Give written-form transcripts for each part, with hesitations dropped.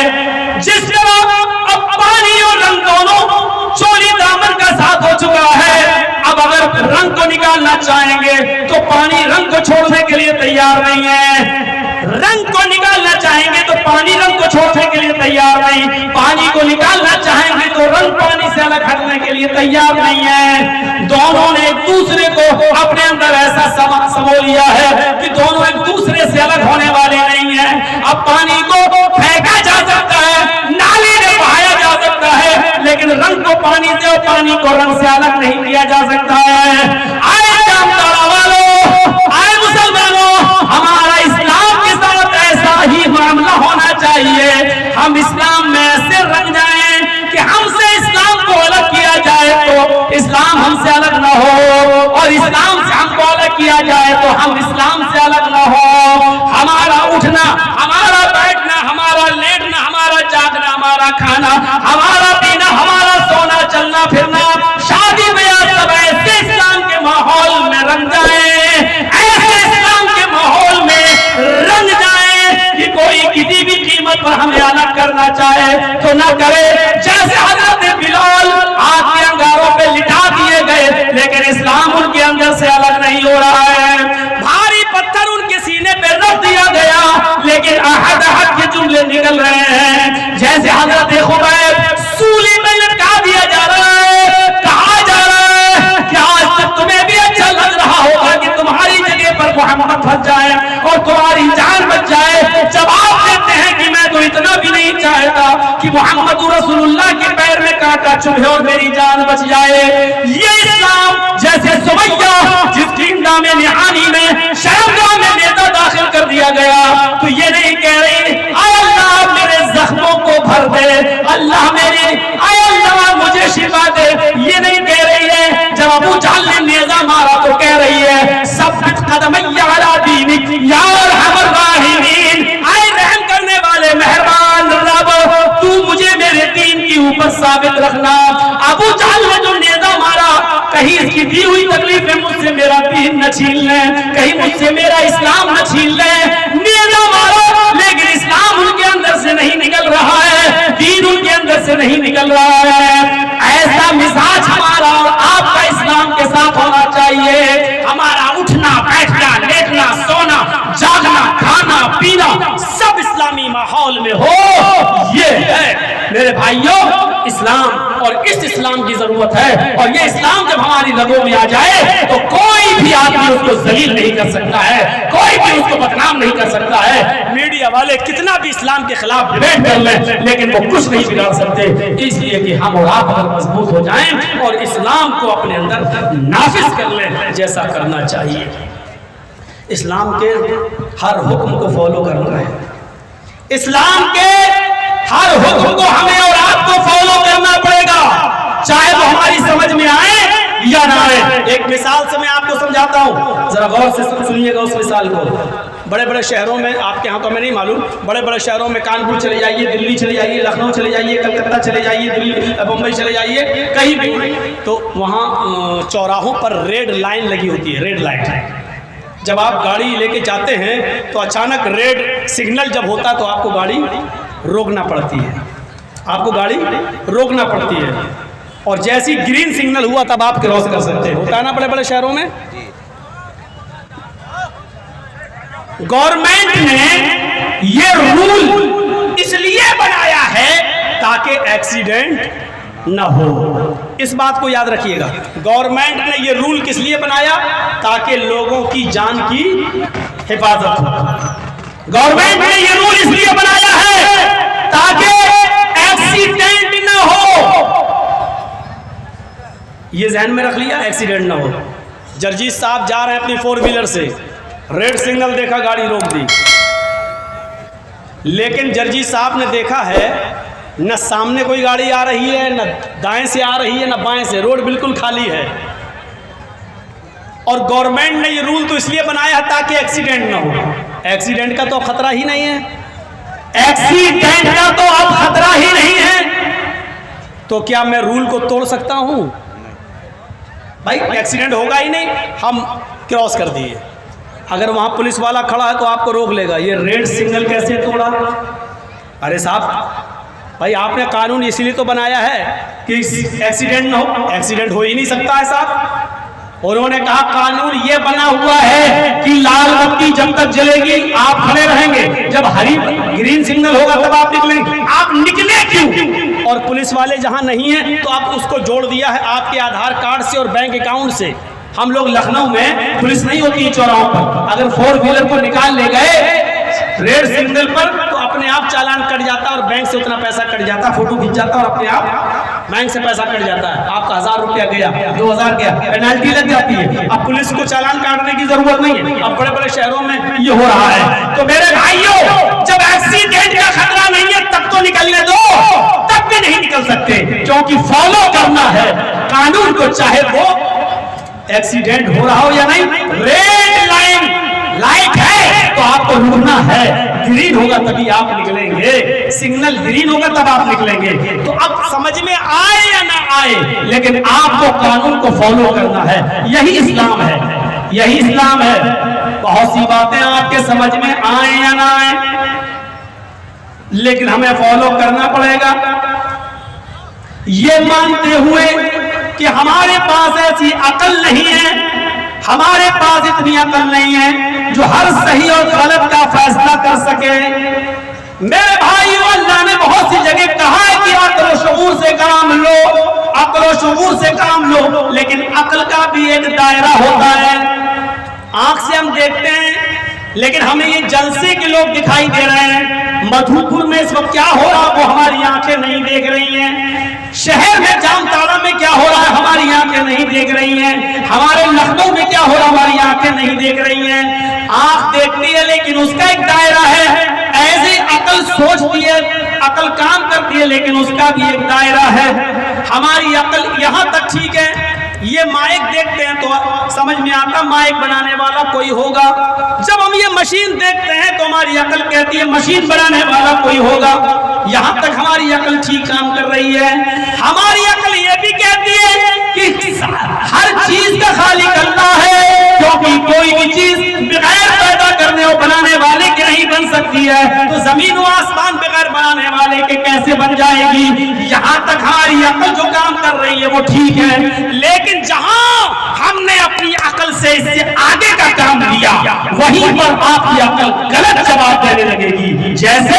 ہے. جس طرح اب پانی اور رنگ دونوں چولی دامن کا ساتھ ہو چکا ہے, اب اگر رنگ کو نکالنا چاہیں گے تو پانی رنگ کو چھوڑنے کے لیے تیار نہیں ہے. رنگ کو نکالنا چاہیں گے تو پانی رنگ کو چھوڑنے کے لیے تیار نہیں. پانی کو نکالنا چاہیں گے تو رنگ پانی سے الگ ہٹنے کے لیے تیار نہیں ہے. دونوں نے ایک دوسرے کو اپنے اندر ایسا سمو لیا ہے کہ دونوں ایک دوسرے سے الگ ہونے والے نہیں ہیں. اب پانی کو پھینکا جا سکتا ہے, نالی میں بہایا جا سکتا ہے, لیکن رنگ کو پانی سے اور پانی کو رنگ سے الگ نہیں کیا جا سکتا ہے. آئے جامتارا والوں, آئے مسلمانوں, ہمارا اسلام کے ساتھ ایسا ہی معاملہ ہونا چاہیے. ہم اسلام میں ایسے رنگ جائیں کہ ہم سے اسلام کو الگ کیا جائے تو اسلام ہم سے الگ نہ ہو, اور اسلام سے ہم کو الگ کیا جائے تو ہم اسلام سے الگ نہ ہو. ہمارا اٹھنا, ہمارا بیٹھنا, ہمارا لیٹنا, ہمارا جاگنا, ہمارا کھانا, ہمارا پینا, ہمارا سونا, چلنا پھرنا, شادی بیاہ سب ایسے اسلام کے ماحول میں رنگ جائیں, ایسے اسلام کے ماحول میں رنگ جائیں کہ کوئی کسی بھی قیمت پر ہمیں الگ کرنا چاہے تو نہ کرے. جیسے حضرت بلال آگ کے انگاروں پہ لٹا دیے گئے, لیکن اسلام ان کے اندر سے الگ نہیں ہو رہا ہے. بھاری پتھر ان کے سینے پہ رکھ دیا گیا, لیکن احد احد کے جملے نکل رہے ہیں. جیسے حضرت خبیب سولی میں لٹکا دیا جا رہا ہے, کہا جا رہا ہے کہ آج تک تمہیں بھی اچھا لگ رہا ہوگا کہ تمہاری جگہ پر محمد پھنس جائے اور تمہاری جان بچ جائے. جب آپ کہتے ہیں کہ میں تو اتنا بھی نہیں چاہتا کہ محمد رسول اللہ کے پیر میں کانٹا چبھے اور میری جان بچ جائے. یہ اسلام جیسے سمیہ جس کی اندام نہانی میں شرمگاہ میں نیزہ داخل کر دیا گیا, تو یہ نہیں کہہ رہی اے اللہ میرے زخموں کو بھر دے, اللہ میری اے اللہ مجھے شفا دے. یہ نہیں کہہ رہی ہے. جب ابو جہل نے نیزہ مارا تو کہہ رہی ہے ثبت قدمی علی دینک یا ارحم الراحمین, اے رحم کرنے والے مہربان رب تو مجھے میرے دین کی اوپر ثابت رکھنا. ابو جہل نے جو نیزہ مارا, کہیں اس کی دی ہوئی تکلیفیں مجھ سے میرا دین نہ چھین لیں, کہیں مجھ سے میرا اسلام نہ چھین لیں. نیزہ مارا لیکن اسلام ان کے اندر سے نہیں نکل رہا ہے, دین ان کے اندر سے نہیں نکل رہا ہے. ایسا مزاج ہمارا اور آپ کا اسلام کے ساتھ ہونا چاہیے. ہمارا اٹھنا, بیٹھنا, لیٹنا, سونا, جاگنا, کھانا, پینا سب اسلامی ماحول میں ہو. یہ ہے میرے بھائیوں اسلام, اور اس اسلام کی ضرورت ہے. اور یہ اسلام جب ہماری رگوں میں آ جائے تو کوئی بھی آدمی اس کو ذلیل نہیں کر سکتا ہے, کوئی بھی اس کو بدنام نہیں کر سکتا ہے. میڈیا والے کتنا بھی اسلام کے خلاف ڈیبیٹ کر لیں لیکن وہ کچھ نہیں بگاڑ سکتے, اس لیے کہ ہم اور آپ اگر مضبوط ہو جائیں اور اسلام کو اپنے اندر نافذ کر لیں جیسا کرنا چاہیے. اسلام کے ہر حکم کو فالو کرنا ہے. اسلام کے ہر حکم کو ہمیں اور آپ کو فالو کرنا پڑے گا, چاہے وہ ہماری سمجھ میں آئے یا نہ آئے. ایک مثال سے میں آپ کو سمجھاتا ہوں, ذرا غور سے سنیے گا اس مثال کو. بڑے بڑے شہروں میں, آپ کے ہاں تو ہمیں نہیں معلوم, بڑے بڑے شہروں میں کانپور چلے جائیے, دلی چلے جائیے, لکھنؤ چلے جائیے, کلکتہ چلے جائیے, بمبئی چلے جائیے, کہیں بھی, تو وہاں چوراہوں پر ریڈ لائن لگی ہوتی ہے, ریڈ لائٹ. جب آپ گاڑی لے کے جاتے ہیں تو اچانک ریڈ سگنل جب ہوتا ہے تو آپ کو گاڑی روکنا پڑتی ہے, آپ کو گاڑی روکنا پڑتی ہے, اور جیسی گرین سگنل ہوا تب آپ کراس کر سکتے ہیں. ہوتا ہے نا بڑے بڑے شہروں میں. گورنمنٹ نے یہ رول اس لیے بنایا ہے تاکہ ایکسیڈنٹ نہ ہو. اس بات کو یاد رکھیے گا, گورنمنٹ نے یہ رول کس لیے بنایا تاکہ لوگوں کی جان کی حفاظت ہو. گورنمنٹ نے یہ رول اس لیے بنایا ہے تاکہ ایکسیڈنٹ نہ ہو. یہ ذہن میں رکھ لیا, ایکسیڈنٹ نہ ہو. جرجیت صاحب جا رہے ہیں اپنی 4 ویلر سے, ریڈ سگنل دیکھا, گاڑی روک دی, لیکن جرجیت صاحب نے دیکھا ہے نہ سامنے کوئی گاڑی آ رہی ہے, نہ دائیں سے آ رہی ہے, نہ بائیں سے, روڈ بالکل خالی ہے. اور گورنمنٹ نے یہ رول تو اس لیے بنایا ہے تاکہ ایکسیڈنٹ نہ ہو. ایکسیڈنٹ کا تو خطرہ ہی نہیں ہے, ایکسیڈنٹ کا تو اب خطرہ ہی نہیں ہے, تو کیا میں رول کو توڑ سکتا ہوں؟ بھائی ایکسیڈنٹ ہوگا ہی نہیں, ہم کراس کر دیے. اگر وہاں پولیس والا کھڑا ہے تو آپ کو روک لے گا. یہ ریڈ سگنل کیسے توڑا؟ ارے صاحب بھائی آپ نے قانون اسی لیے تو بنایا ہے کہ ایکسیڈنٹ نہ ہو، ایکسیڈنٹ ہو ہی نہیں سکتا ہے صاحب۔ انہوں نے کہا قانون یہ بنا ہوا ہے کہ لال بتی جب تک جلے گی آپ کھڑے رہیں گے، جب ہری گرین سگنل ہوگا تب آپ نکلیں گے۔ آپ نکلے کیوں؟ اور پولیس والے جہاں نہیں ہیں تو آپ اس کو جوڑ دیا ہے آپ کے آدھار کارڈ سے اور بینک اکاؤنٹ سے۔ ہم لوگ لکھنؤ میں پولیس نہیں ہوتی چوراہوں پر، اگر 4 ویلر کو نکال لے گئے ریڈ سگنل پر تو اپنے آپ چالان کٹ جاتا اور بینک سے اتنا پیسہ کٹ جاتا، فوٹو کھینچ جاتا اور اپنے آپ بینک سے پیسہ کٹ جاتا ہے۔ آپ کا 1000 روپیہ گیا، 2000 گیا، پینالٹی لگ جاتی ہے۔ اب پولیس کو چالان کاٹنے کی ضرورت نہیں ہے، اب بڑے بڑے شہروں میں یہ ہو رہا ہے۔ تو میرے بھائیوں جب ایکسیڈنٹ کا خطرہ نہیں ہے تب تو نکلنے دو، تب بھی نہیں نکل سکتے کیونکہ فالو کرنا ہے قانون کو، چاہے وہ ایکسیڈنٹ ہو رہا ہو یا نہیں۔ ریڈ لائن لائٹ ہے تو آپ کو رکنا ہے، گرین ہوگا تبھی آپ نکلیں گے، سگنل گرین ہوگا تب آپ نکلیں گے۔ تو اب سمجھ میں آئے یا نہ آئے لیکن آپ کو قانون کو فالو کرنا ہے، یہی اسلام ہے، یہی اسلام ہے۔ بہت سی باتیں آپ کے سمجھ میں آئیں یا نہ آئیں لیکن ہمیں فالو کرنا پڑے گا، یہ مانتے ہوئے کہ ہمارے پاس ایسی عقل نہیں ہے، ہمارے پاس اتنی عقل نہیں ہے جو ہر صحیح اور غلط کا فیصلہ کر سکے۔ میرے بھائیو اللہ نے بہت سی جگہ کہا ہے کہ عقل و شعور سے کام لو، عقل و شعور سے کام لو، لیکن عقل کا بھی ایک دائرہ ہوتا ہے۔ آنکھ سے ہم دیکھتے ہیں لیکن ہمیں یہ جلسے کے لوگ دکھائی دے رہے ہیں، مدھوپور میں اس وقت کیا ہو رہا وہ ہماری آنکھیں نہیں دیکھ رہی ہیں، شہر میں جامتارا میں کیا ہو رہا ہے ہماری آنکھیں نہیں دیکھ رہی ہیں، ہمارے لکھنؤ میں کیا ہو رہا ہماری آنکھیں نہیں دیکھ رہی ہیں۔ آنکھ دیکھتی ہے لیکن اس کا ایک دائرہ ہے، ایسے عقل سوچتی ہے، عقل کام کرتی ہے لیکن اس کا بھی ایک دائرہ ہے۔ ہماری عقل یہاں تک ٹھیک ہے، یہ مائک دیکھتے ہیں تو سمجھ میں آتا مائک بنانے والا کوئی ہوگا، جب ہم یہ مشین دیکھتے ہیں تو ہماری عقل کہتی ہے مشین بنانے والا کوئی ہوگا، یہاں تک ہماری عقل ٹھیک کام کر رہی ہے۔ ہماری عقل یہ بھی کہتی ہے کہ ہر چیز کا خالق اللہ ہے، کیونکہ کوئی بھی چیز بغیر پیدا کرنے اور بنانے والے کے نہیں بن سکتی ہے، تو زمین و آسمان بغیر بنانے والے کے کیسے بن جائے گی؟ یہاں تک ہماری عقل جو کام کر رہی ہے وہ ٹھیک ہے، لیکن جہاں ہم نے اپنی عقل سے اس سے آگے کا کام لیا وہیں پر آپ کی عقل غلط جواب دینے لگے گی۔ جیسے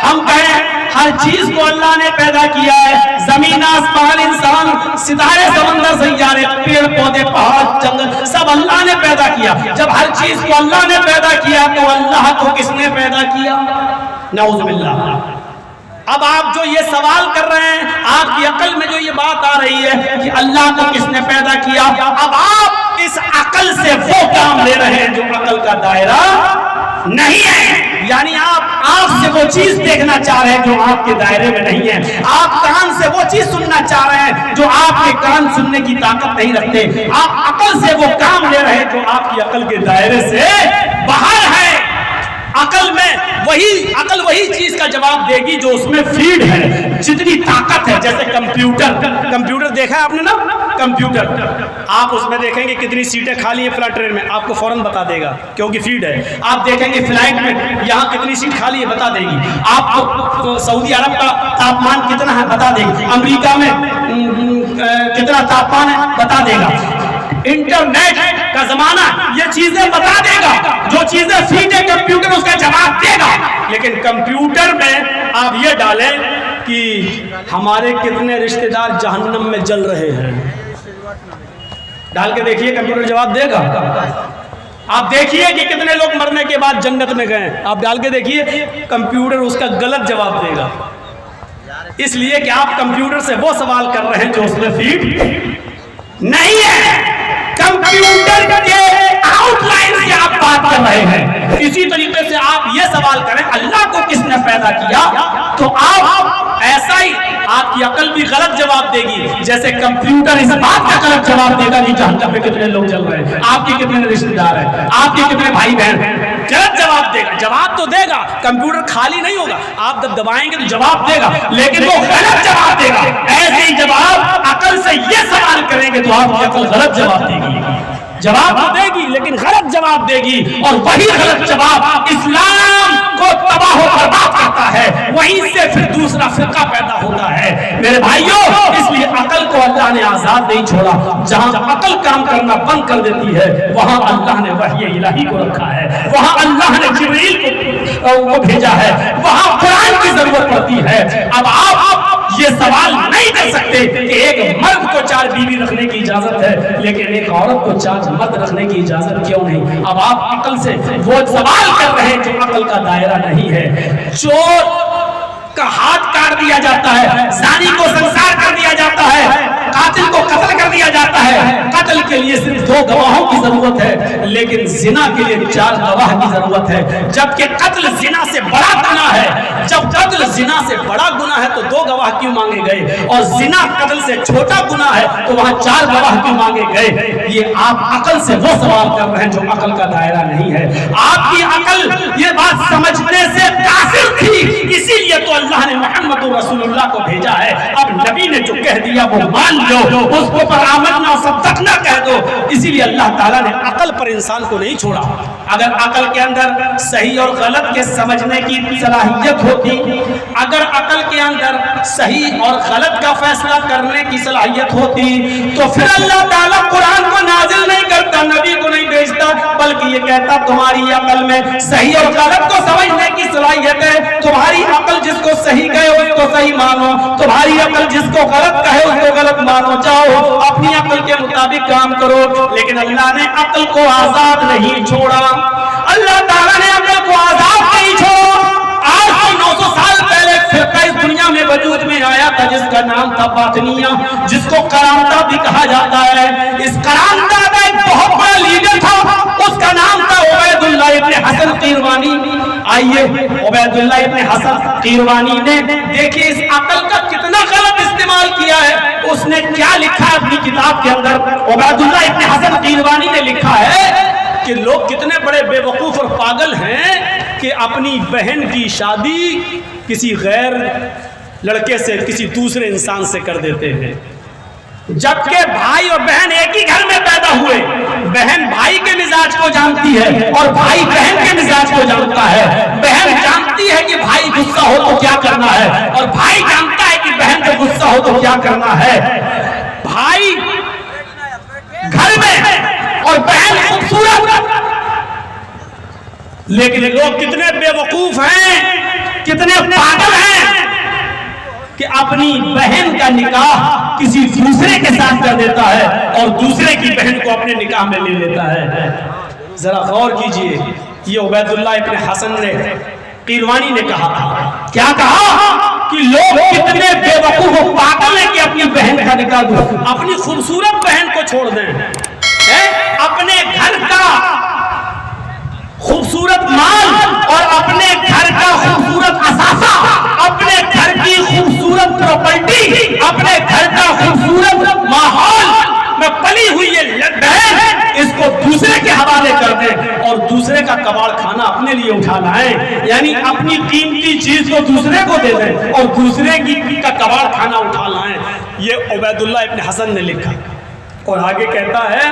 ہم کہیں ہر چیز کو اللہ نے پیدا کیا ہے، زمین آسمان انسان ستارے سمندر سیارے پیڑ پودے پہاڑ جنگل سب اللہ نے پیدا کیا۔ جب ہر چیز کو اللہ نے پیدا کیا تو اللہ کو کس نے پیدا کیا؟ نعوذ باللہ۔ اب آپ جو یہ سوال کر رہے ہیں، آپ کی عقل میں جو یہ بات آ رہی ہے کہ اللہ کو کس نے پیدا کیا، اب آپ اس عقل سے وہ کام لے رہے ہیں جو عقل کا دائرہ نہیں ہے، یعنی آپ آنکھ سے وہ چیز دیکھنا چاہ رہے ہیں جو آپ کے دائرے میں نہیں ہے، آپ کان سے وہ چیز سننا چاہ رہے ہیں جو آپ کے کان سننے کی طاقت نہیں رکھتے، آپ عقل سے وہ کام لے رہے ہیں جو آپ کی عقل کے دائرے سے باہر ہے۔ عقل میں عقل وہی چیز کا جواب دے گی جو اس میں فیڈ ہے، جتنی طاقت ہے۔ جیسے کمپیوٹر دیکھا ہے آپ نے نا، کمپیوٹر آپ اس میں دیکھیں گے کتنی سیٹیں خالی ہیں فلائٹ ٹرین میں، آپ کو فوراً بتا دے گا کیونکہ فیڈ ہے۔ آپ دیکھیں گے فلائٹ میں یہاں کتنی سیٹ خالی ہے بتا دے گی، آپ کو سعودی عرب کا تاپمان کتنا ہے بتا دے گی، امریکہ میں کتنا تاپمان ہے بتا دے گا۔ انٹرنیٹ کا زمانہ یہ چیزیں بتا دے گا، جو چیزیں فیڈ ہے کمپیوٹر اس کا جواب دے گا۔ لیکن کمپیوٹر میں آپ یہ ڈالیں کہ ہمارے کتنے رشتہ دار جہنم میں جل رہے ہیں، ڈال کے دیکھیے کمپیوٹر جواب دے گا۔ آپ دیکھیے کہ کتنے لوگ مرنے کے بعد جنت میں گئے، آپ ڈال کے دیکھیے کمپیوٹر اس کا غلط جواب دے گا، اس لیے کہ آپ کمپیوٹر سے وہ سوال کر رہے ہیں جو اس میں فیڈ نہیں ہے۔ کمپیوٹر کے آؤٹ لائن سے آپ بات کر رہے ہیں، اسی طریقے سے آپ یہ سوال کریں اللہ کو کس نے پیدا کیا، تو آپ ایسا ہی آپ کی عقل بھی غلط جواب دے گی، جیسے کمپیوٹر اس بات کا غلط جواب دے گا کہ جہنم میں کتنے لوگ جل رہے ہیں، آپ کے کتنے رشتہ دار ہیں، آپ کے کتنے بھائی بہن ہیں، غلط جواب دے گا۔ جواب تو دے گا، کمپیوٹر خالی نہیں ہوگا، آپ جب دبائیں گے تو جواب دے گا، لیکن وہ غلط جواب دے گا۔ ایسے ہی جب آپ عقل سے یہ سوال کریں گے تو آپ کی عقل غلط جواب دے گی، جواب تو دے گی لیکن غلط جواب دے گی، اور وہی غلط جواب اسلام को तबाह और बर्बाद करता है, वहीं से फिर दूसरा फिरका पैदा होता है। मेरे भाइयों, इसलिए अकल को अल्लाह ने आजाद नहीं छोड़ा। जहां अकल काम करना बंद कर देती है, वहां अल्लाह ने वही इलाही को रखा है, वहां अल्लाह ने जिब्रील को भेजा है, वहां कुरान की जरूरत पड़ती है। अब आप ये सवाल नहीं कर सकते कि एक मर्द को 4 बीवी रखने की इजाजत है, लेकिन एक औरत को 4 मर्द रखने की इजाजत क्यों नहीं? अब आप अकल से वो सवाल कर रहे हैं जो अकल का दायरा नहीं है। चोर का हाथ काट दिया जाता है, जानी को संसार कर दिया जाता है, कातिल को कत्ल कर दिया जाता है। कत्ल के लिए सिर्फ 2 गवाहों की जरूरत है, लेकिन जिना के लिए 4 गवाह की जरूरत है। जबकि कत्ल जिना से बड़ा गुनाह है। जब कत्ल जिना से बड़ा गुनाह है तो 2 गवाह क्यों मांगे गए, और जिना कत्ल से छोटा गुनाह है तो वहां 4 गवाह क्यों मांगे गए? ये आप अकल से वो सवाल कर रहे हैं जो अकल का दायरा नहीं है। आपकी अकल ये बात समझने से काफिर थी, इसीलिए तो अल्लाह ने मोहम्मद रसूलुल्लाह को भेजा है। अब नबी ने जो कह दिया वो मान लो, उसको पर आमन्ना सद्दक़ना कह दो। इसीलिए अल्लाह ताला ने अकल पर इंसान को नहीं छोड़ा। अगर अकल के अंदर सही और गलत के समझने की सलाहियत होती, अगर अकल के अंदर सही और गलत का फैसला करने की सलाहियत होती, तो फिर अल्लाह ताला कुरान को नाजिल नहीं करता, नबी को नहीं भेजता, बल्कि ये कहता तुम्हारी अकल में सही और गलत को समझने की सलाहियत है, तुम्हारी अकल जिसको सही कहे उसको सही मानो, तुम्हारी अकल जिसको गलत कहे उसको गलत मानो, जाओ अपनी अकल के मुताबिक काम करो। लेकिन अल्लाह ने अकल को आजाद नहीं छोड़ा, अल्लाह ताला ने अकल को आजाद नहीं छोड़ा। आज से 900 साल पहले फिरका इस दुनिया में वजूद में आया था जिसका नाम था बातनिया, जिसको करामता भी कहा जाता है। इस करामता का एक बहुत बड़ा लीडर था, उसका नाम था उबैदुल्लाह इब्न हसन कीरवानी। आइए, उबैदुल्लाह इब्न हसन कीरवानी ने देखिए इस अकल का कितना गलत इस्तेमाल किया है। उसने क्या लिखा है अपनी किताब के अंदर? उबैदुल्लाह इब्न हसन कीरवानी ने लिखा है कि लोग कितने बड़े बेवकूफ और पागल हैं कि अपनी बहन की शादी किसी गैर लड़के से, किसी दूसरे इंसान से कर देते हैं, जबकि भाई और बहन एक ही घर में पैदा हुए। बहन भाई के मिजाज को जानती है और भाई बहन के मिजाज को जानता है। बहन जानती है कि भाई गुस्सा हो तो क्या करना है, और भाई जानता है कि बहन को गुस्सा हो तो क्या करना है। भाई घर में और बहन खूबसूरत, लेकिन लोग कितने बेवकूफ हैं, कितने पागल हैं कि अपनी बहन का निकाह किसी दूसरे के साथ कर देता है और दूसरे की बहन को अपने निकाह में ले लेता है। जरा गौर कीजिए, ये उबैदुल्लाह इब्न हसन ने कीरवानी ने कहा था। क्या कहा कि लोग कितने बेवकूफ और पागल हैं कि अपनी बहन का निकाह दो, अपनी खूबसूरत बहन को छोड़ दें, अपने घर का खूबसूरत माल और अपने घर का खूबसूरत असासा, अपने घर की खूबसूरत प्रॉपर्टी, अपने घर का खूबसूरत माहौल में पली हुई ये बहन, इसको दूसरे के हवाले कर दें और दूसरे का कबाड़ खाना अपने लिए उठा लाएं। यानी अपनी कीमती चीज को दूसरे को दे दें और दूसरे की का कबाड़ खाना उठा लाएं। ये उबैदुल्लाह इब्न हसन ने लिखा। और आगे कहता है,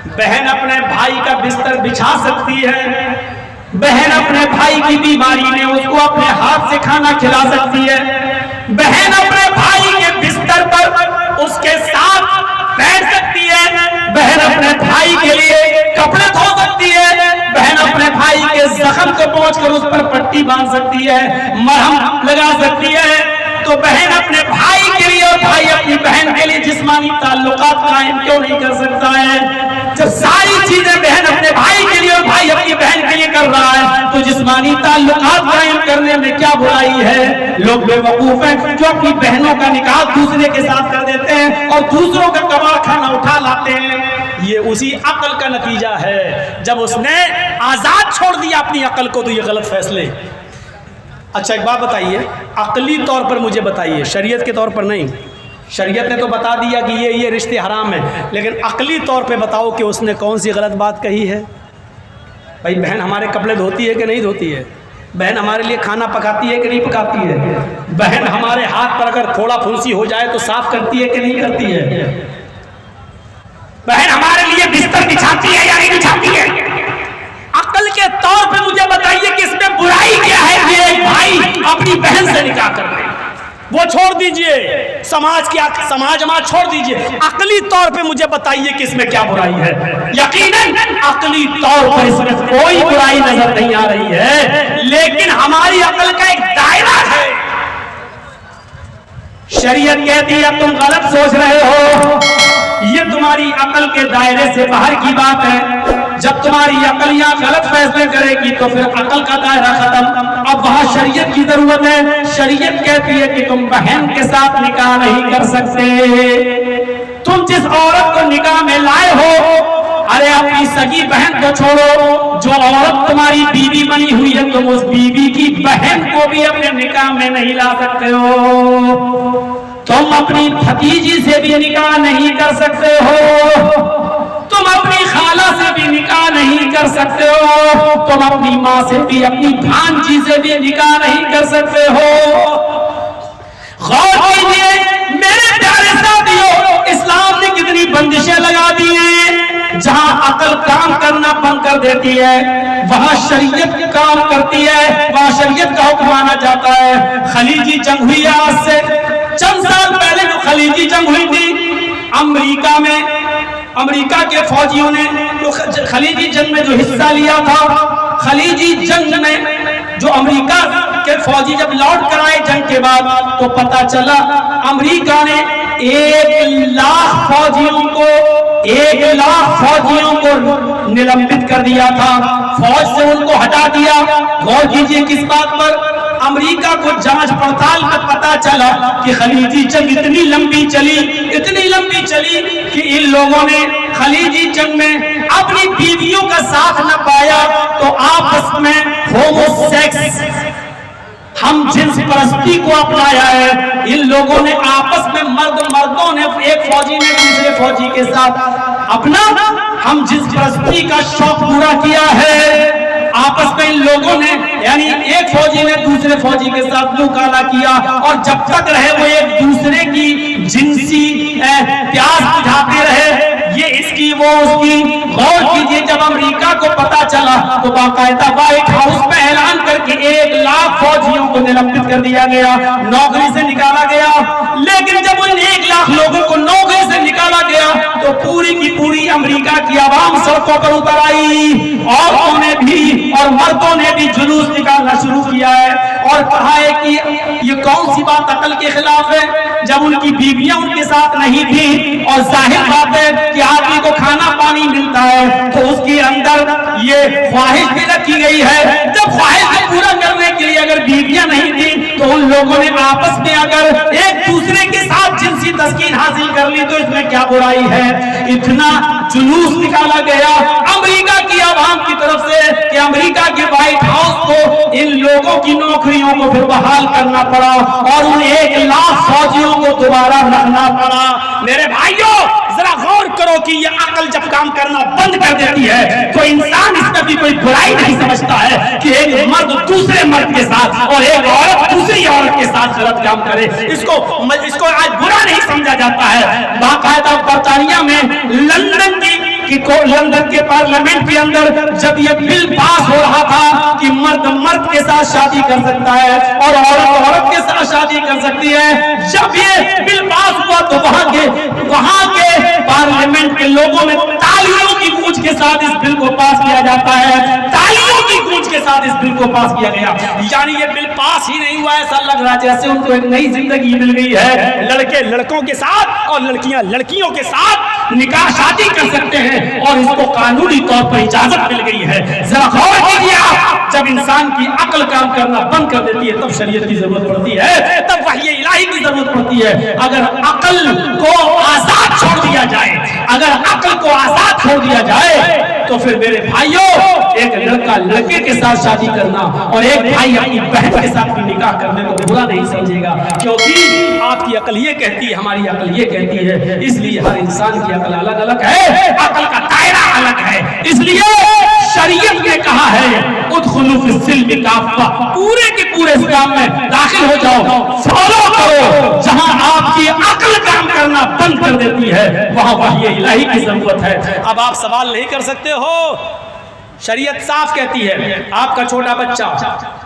बहन अपने भाई का बिस्तर बिछा सकती है, बहन अपने भाई की बीमारी में उसको अपने हाथ से खाना खिला सकती है, बहन अपने भाई के बिस्तर पर उसके साथ बैठ सकती है, बहन अपने भाई के लिए कपड़े धो सकती है, बहन अपने भाई के जख्म को पहुंचकर उस पर पट्टी बांध सकती है, मरहम लगा सकती है। तो बहन अपने भाई के लिए और भाई अपनी बहन के लिए जिस्मानी ताल्लुकात कायम क्यों नहीं कर सकता है? जब सारी चीजें बहन अपने भाई के लिए और भाई अपनी बहन के लिए कर रहा है, तो जिस्मानी ताल्लुकात कायम करने में क्या बुराई है? लोग बेवकूफ हैं जो अपनी बहनों का निकाह दूसरे के साथ कर देते हैं और दूसरों का कबाड़ खाना उठा लाते हैं। ये उसी अकल का नतीजा है। जब उसने आजाद छोड़ दिया अपनी अकल को, तो ये गलत फैसले। अच्छा, एक बात बताइए, अकली तौर पर मुझे बताइए, शरीयत के तौर पर नहीं। शरीयत ने तो बता दिया कि ये रिश्ते हराम हैं, लेकिन अकली तौर पे बताओ कि उसने कौन सी गलत बात कही है? भाई, बहन हमारे कपड़े धोती है कि नहीं धोती है? बहन हमारे लिए खाना पकाती है कि नहीं पकाती है? बहन हमारे हाथ पर अगर थोड़ा फुंसी हो जाए तो साफ करती है कि नहीं करती है? बहन हमारे लिए बिस्तर बिछाती है या नहीं बिछाती है? अकल के तौर पे मुझे बताइए कि इसमें बुराई क्या है कि एक भाई अपनी बहन से निकाह कर ले, वो छोड़ दीजिए, समाज छोड़ दीजिए, अकली तौर पे मुझे बताइए कि इसमें क्या बुराई है। यकीनन अकली तौर पर इसमें कोई बुराई नजर नहीं आ रही है, लेकिन हमारी अकल का एक दायरा है। शरीयत कहती है तुम गलत सोच रहे हो, ये तुम्हारी अकल के दायरे से बाहर की बात है। जब तुम्हारी अकल यहाँ गलत फैसले करेगी तो फिर अकल का दायरा खत्म। अब वहां शरीयत की जरूरत है। शरीयत कहती है कि तुम बहन के साथ निकाह नहीं कर सकते। तुम जिस औरत को निकाह में लाए हो, अरे अपनी सगी बहन को छोड़ो, जो औरत तुम्हारी बीवी बनी हुई है, तुम उस बीवी की बहन को भी अपने निकाह में नहीं ला सकते हो। तुम अपनी भतीजी से भी निकाह नहीं कर सकते हो, तुम अपनी खाला से भी निकाह नहीं कर सकते हो, तुम अपनी माँ से भी, अपनी भांजी से भी निकाह नहीं कर सकते हो। गौर कीजिए मेरे प्यारे साथियों, इस्लाम ने कितनी बंदिशें लगा दी हैं। जहां अकल काम करना बंद कर देती है, वहां शरीयत काम करती है, वहां शरीयत का हुक्म माना जाता है। खलीजी जंग हुई है आज से चंद साल पहले, जो खलीजी जंग हुई थी अमेरिका में, अमेरिका के फौजियों ने तो खलीजी जंग में जो हिस्सा लिया था, खलीजी जंग में जो अमेरिका के फौजी जब लौट कर आए जंग के बाद, तो पता चला अमेरिका ने 1,00,000 फौजियों को निलंबित कर दिया था, फौज से उनको हटा दिया। गौर कीजिए किस बात पर? अमेरिका को जांच पड़ताल में पता चला कि खलीजी जंग इतनी लंबी चली कि इन लोगों ने खलीजी जंग में अपनी बीवियों का साथ न पाया, तो आपस में होमोसेक्स, हम जिन्स परस्ती को अपनाया है। इन लोगों ने आपस में मर्दों ने, एक फौजी ने दूसरे फौजी के साथ अपना हम जिन्स परस्ती का शौक पूरा किया है। आपस में इन लोगों ने, यानी एक फौजी ने दूसरे फौजी के साथ मुकाला किया, और जब तक रहे वो एक दूसरे की जिनसी प्यास बुझाते रहे, ये इसकी वो उसकी। गौर कीजिए जब अमेरिका को पता चला तो बाकायदा व्हाइट हाउस में ऐलान करके 1,00,000 फौजियों को निलंबित कर दिया गया, नौकरी से निकाला गया। लेकिन जब उन 1,00,000 लोगों को नौकरी से निकाला गया तो पूरी की पूरी अमेरिका की आवाम सड़कों पर उतर आई, औरतों ने भी और मर्दों ने भी जुलूस निकालना शुरू किया है और कहा है कि ये कौन सी बात अकल के खिलाफ है, जब उनकी बीवियां उनके साथ नहीं थी। और जाहिर बात है कि आदमी को खाना पानी मिलता है तो उसके अंदर ये ख्वाहिश भी रखी गई है। जब ख्वाहिश को पूरा करने के लिए अगर बीवियां नहीं थी तो उन लोगों ने आपस में अगर एक दूसरे के साथ जिनसी तस्कीन हासिल कर ली तो इसमें क्या बुराई है। इतना जुलूस निकाला गया अमेरिका की आवाम की तरफ से कि अमेरिका के व्हाइट हाउस को इन लोगों की नौकरियों को फिर बहाल करना पड़ा और उन 1,00,000 फौजियों को दोबारा रखना पड़ा। मेरे भाइयों जरा गौर करो कि ये अकल जब काम करना बंद कर देती है तो इंसान इसमें भी कोई बुराई नहीं समझता है कि एक मर्द दूसरे मर्द के साथ और एक औरत दूसरी औरत के साथ गलत काम करे। इसको आज बुरा नहीं समझा जाता है। बाकायदा बर्तानिया में लंदन के पार्लियामेंट के अंदर जब ये बिल पास हो रहा था कि मर्द मर्द के साथ शादी कर सकता है और औरत औरत के साथ शादी कर सकती है, जब ये बिल पास हुआ तो वहां के पार्लियामेंट के लोगों में तालियों की गूंज के साथ इस बिल को पास किया जाता है। तालियों की गूंज के साथ इस बिल को पास किया गया। यानी ये बिल पास ही नहीं हुआ, ऐसा लग रहा जैसे उनको एक नई जिंदगी मिल गई है। लड़के लड़कों के साथ और लड़कियां लड़कियों के साथ निकाह शादी कर सकते हैं और इसको कानूनी तौर पर इजाजत मिल गई है। जरा गौर कीजिए आप, जब इंसान की अकल काम करना बंद कर देती है तब शरीयत की जरूरत पड़ती है, तब वही इलाही की जरूरत पड़ती है। अगर अकल को आजाद छोड़ दिया जाए, अगर अकल को आजाद छोड़ दिया जाए तो फिर मेरे भाइयों एक लड़का लड़के के साथ शादी करना और एक भाई अपनी बहन के साथ भी निकाह करने को बुरा नहीं समझेगा, क्योंकि आपकी अकल ये कहती है, हमारी अकल ये कहती है। इसलिए हर इंसान की अकल अलग अलग है, अकल का दायरा अलग है। इसलिए शरीयत ने कहा है उदखुलू फिस्सिल्म काफ़ा, पूरे के पूरे इस्लाम में दाखिल हो जाओ, फॉलो करो। जहां आपकी अकल काम करना बंद कर देती है वहां वही इलाही की जरूरत है। अब आप सवाल नहीं कर सकते हो शरीयत साफ कहती है, आपका छोटा बच्चा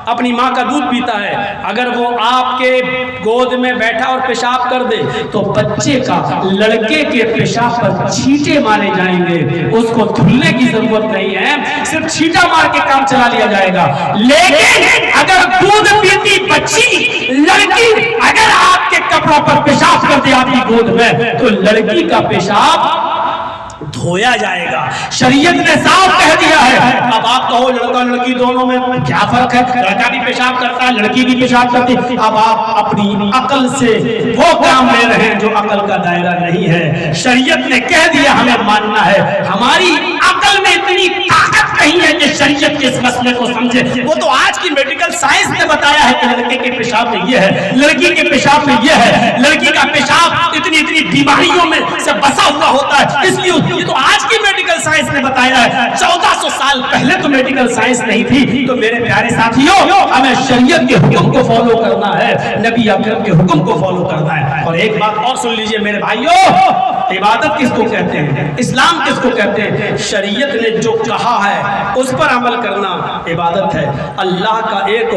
अपनी माँ का दूध पीता है, अगर वो आपके गोद में बैठा और पेशाब कर दे तो बच्चे का लड़के के पेशाब पर छींटे मारे जाएंगे, उसको धुलने की जरूरत नहीं है, सिर्फ छींटा मार के काम चला लिया जाएगा। लेकिन अगर दूध पीती बच्ची लड़की अगर आपके कपड़ों पर पेशाब कर दे आपकी गोद में, तो लड़की का पेशाब धोया जाएगा। शरीयत ने साफ कह दिया है। अब आप कहो लड़का लड़की दोनों में क्या फर्क है, लड़का भी पेशाब करता है लड़की भी पेशाब करती है। अब आप अपनी अकल से वो काम ले रहे हैं जो अकल का दायरा नहीं है। शरीयत ने कह दिया, हमें मानना है। हमारी अकल में इतनी ताकत नहीं है कि शरीयत के इस मसले को समझे। वो तो आज की मेडिकल साइंस ने बताया है कि लड़के के पेशाब में ये है, लड़की के पेशाब में ये है, लड़की का पेशाब इतनी इतनी बीमारियों में से बसा हुआ होता है। इसलिए ये तो आज की मेडिकल साइंस ने बताया है। 1400 साल पहले तो मेडिकल साइंस नहीं थी। तो मेरे प्यारे साथियों, हमें शरीयत के हुक्म को फॉलो करना है, नबी अकरम के हुक्म को फॉलो करना है। और एक बात और सुन लीजिए मेरे भाइयों, इबादत किसको कहते हैं, इस्लाम किसको कहते हैं? शरीयत ने जो कहा है उस पर अमल करना इबादत है। अल्लाह का एक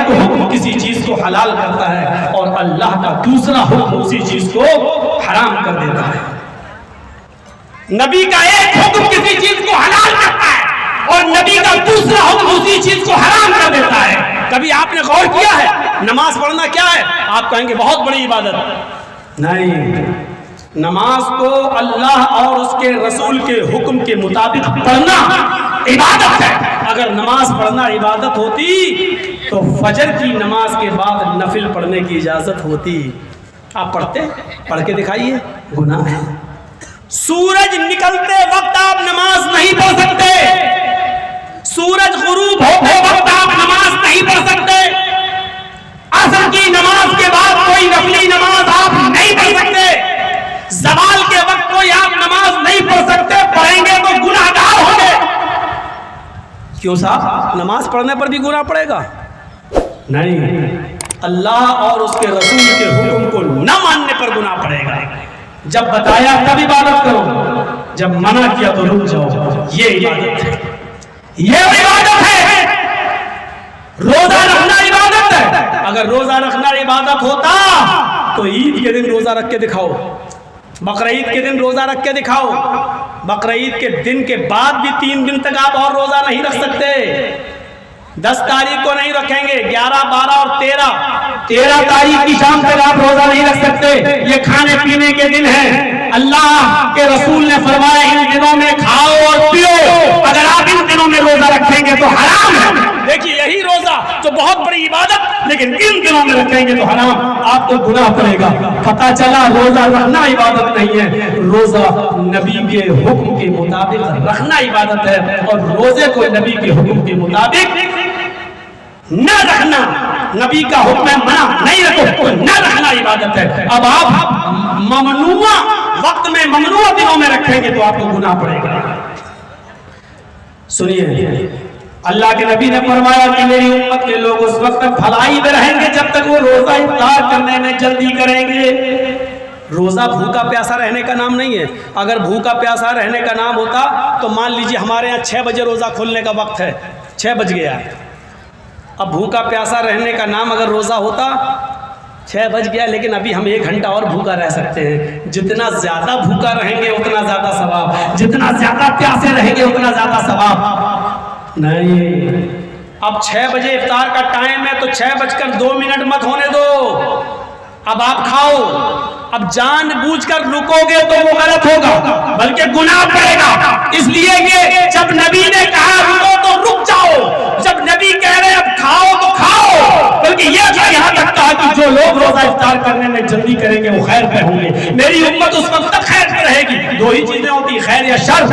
हुक्म किसी चीज को हलाल करता है और अल्लाह का दूसरा हुक्म उसी चीज को हराम कर देता है। नबी का एक हुक्म किसी चीज को हलाल करता है और नबी का दूसरा हुक्म उसी चीज को हराम कर देता है। कभी आपने गौर किया है नमाज पढ़ना क्या है? आप कहेंगे बहुत बड़ी इबादत। नहीं, नमाज को अल्लाह और उसके रसूल के हुक्म के मुताबिक पढ़ना इबादत है। अगर नमाज पढ़ना इबादत होती तो फजर की नमाज के बाद नफिल पढ़ने की इजाजत होती। आप पढ़ते? पढ़ के दिखाइए, गुनाह है। सूरज निकलते वक्त आप नमाज नहीं पढ़ सकते, सूरज गुरूब होते वक्त आप नमाज नहीं पढ़ सकते, असर की नमाज के बाद कोई नफली नमाज आप नहीं पढ़ सकते, ज़वाल के वक्त कोई आप नमाज नहीं पढ़ सकते। पढ़ेंगे तो गुनाहगार होंगे। क्यों साहब, नमाज पढ़ने पर भी गुनाह पड़ेगा? नहीं, अल्लाह और उसके रसूल के हुक्म को न मानने पर गुनाह पड़ेगा। जब बताया तब इबादत करो, जब मना किया तो रुक जाओ। ये इबादत है, ये इबादत है। रोजा रखना इबादत है। अगर रोजा रखना इबादत होता तो ईद के दिन रोजा रख के दिखाओ, बकरीद के दिन रोजा रख के दिखाओ। बकरीद के दिन के बाद भी 3 दिन तक आप और रोजा नहीं रख सकते। 10 तारीख को नहीं रखेंगे, 11, 12 और 13 तारीख की शाम तक आप रोजा नहीं रख सकते। ये खाने पीने के दिन है। अल्लाह के रसूल ने फरमाया इन दिनों में खाओ और पियो। अगर आप इन दिनों में रोजा रखेंगे तो हराम है। देखिए यही रोजा जो बहुत बड़ी इबादत, लेकिन इन दिनों में रखेंगे तो हराम, आपको गुनाह पड़ेगा। पता चला रोजा रखना इबादत नहीं है, रोजा नबी के हुक्म के मुताबिक रखना इबादत है। और रोजे को नबी के हुक्म के मुताबिक न रखना, नबी का हुक्म है मना नहीं रखो तो न रखना इबादत है। अब आप ममनुआ वक्त में ममनुआ दिनों में रखेंगे तो आपको गुनाह पड़ेगा। सुनिए, अल्लाह के नबी ने फरमाया कि मेरी उम्मत के लोग उस वक्त तक भलाई में रहेंगे जब तक वो रोजा इफ्तार करने में जल्दी करेंगे। रोजा भूखा प्यासा रहने का नाम नहीं है। अगर भूखा प्यासा रहने का नाम होता तो मान लीजिए हमारे यहाँ 6 बजे रोजा खोलने का वक्त है, 6 बज गया। अब भूखा प्यासा रहने का नाम अगर रोजा होता, 6 बज गया लेकिन अभी हम 1 घंटा और भूखा रह सकते हैं। जितना ज्यादा भूखा रहेंगे उतना ज्यादा सवाब, जितना ज्यादा प्यासे रहेंगे उतना ज्यादा सवाब। नहीं, अब 6 बजे इफ्तार का टाइम है तो 6:02 मत होने दो। अब आप खाओ, अब जानबूझकर रुकोगे तो वो गलत होगा, बल्कि गुनाह पड़ेगा। इसलिए कि जब नबी ने कहा रुको तो रुक जाओ, जब नबी कह रहे अब खाओ तो खाओ। बल्कि ये यहाँ तक कहा कि जो लोग रोजा इफ्तार करने में जल्दी करेंगे वो खैर पे होंगे। मेरी उम्मत उस वक्त तक खैर पे रहेगी। 2 ही चीजें होती, खैर या शर,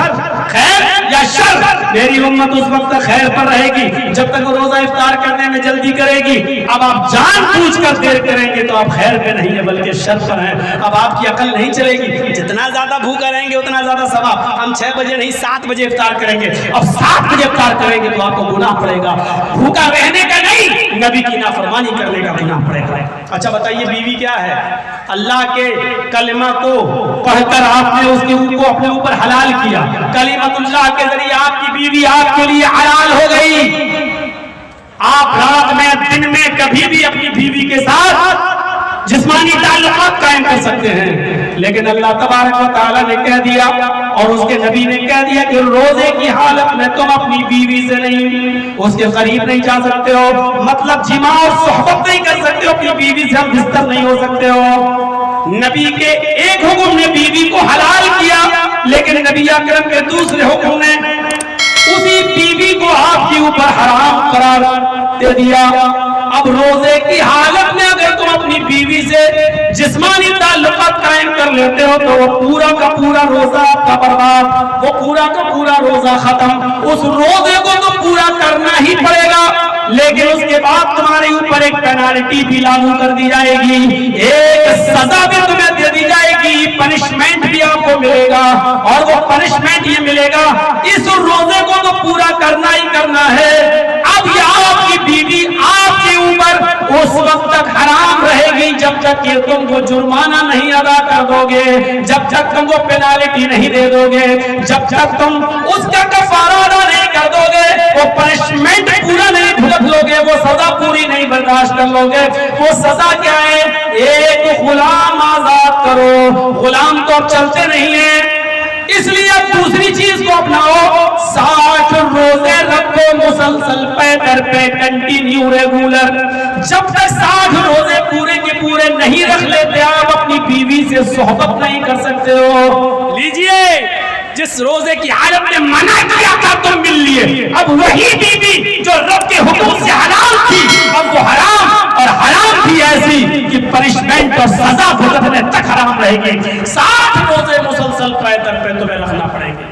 खैर या शर। मेरी उम्मत उस वक्त तक खैर पर रहेगी जब तक वो रोजा इफ्तार करने में जल्दी करेगी। अब आप जानबूझकर देर करेंगे तो आप खैर पे नहीं है बल्कि शर पर हैं। अब आपकी अकल नहीं चलेगी। जितना ज्यादा भूखा रहेंगे उतना ज्यादा सवाब। हम 6 बजे नहीं 7 बजे इफ्तार करेंगे। अब 7 बजे इफ्तार करेंगे तो आपको गुनाह पड़ेगा। भूखा रहने का नहीं, نبی کی نافرمانی کرنے کا گناہ پڑے گا۔ اچھا بتائیے بیوی کیا ہے؟ اللہ کے کلمہ کو پڑھ کر آپ نے اس کو اپنے اوپر حلال کیا، کلمۃ اللہ کے ذریعے آپ کی بیوی آپ کے لیے حلال ہو گئی۔ آپ رات میں دن میں کبھی بھی اپنی بیوی کے ساتھ جسمانی تعلقات قائم کر سکتے ہیں، لیکن اللہ تبارک و تعالیٰ نے کہہ دیا اور اس کے نبی نے کہہ دیا کہ روزے کی حالت میں تم اپنی بیوی سے نہیں، اس کے قریب نہیں جا سکتے ہو، مطلب جماع اور صحبت نہیں کر سکتے ہو، اپنی بیوی سے ہم بستر نہیں ہو سکتے ہو۔ نبی کے ایک حکم نے بیوی کو حلال کیا، لیکن نبی اکرم کے دوسرے حکم نے اسی بیوی کو آپ کے اوپر حرام قرار دے دیا۔ اب روزے کی حالت میں اگر تم اپنی بیوی سے جسمانی تعلقات قائم کر لیتے ہو تو وہ پورا کا پورا روزہ آپ کا برباد، وہ پورا کا پورا روزہ ختم۔ اس روزے کو تو پورا کرنا ہی پڑے گا، لیکن اس کے بعد تمہارے اوپر ایک پینالٹی بھی لاگو کر دی جائے گی، ایک سزا بھی تمہیں دے دی جائے گی، پنشمنٹ بھی آپ کو ملے گا، اور وہ پنشمنٹ یہ ملے گا اس روزے کو تو پورا کرنا ہی کرنا ہے۔ اب یہ آپ کی بیوی آپ کے اوپر اس وقت تک حرام رہے گی جب تک کہ تم کو جرمانہ نہیں ادا کر دو گے، جب تک تم کو پینالٹی نہیں دے دو گے، جب تک تم اس کا کفارہ ادا نہیں کر دو گے، وہ پنشمنٹ پورا نہیں بھگت لو گے، وہ سزا پوری نہیں برداشت کر لو گے۔ وہ سزا کیا ہے؟ ایک غلام آزاد کرو۔ غلام تو اب چلتے نہیں ہیں، اس لیے اب دوسری چیز کو اپناؤ، 60 روزے رکھو مسلسل پے در پہ، کنٹینیو ریگولر۔ جب تک 60 روزے پورے کے پورے نہیں رکھ لیتے آپ اپنی بیوی سے صحبت نہیں کر سکتے ہو۔ لیجئے جس روزے کی حالت میں منع کیا تھا تم مل لیے، اب وہی بیوی جو رب کے حکم سے حلال تھی اب وہ حرام، اور حرام بھی ایسی کہ پنشمنٹ اور سزا بھگتنے تک حرام رہے گی۔ 60 روزے مسلسل پے در پہ تمہیں رکھنا پڑیں گے۔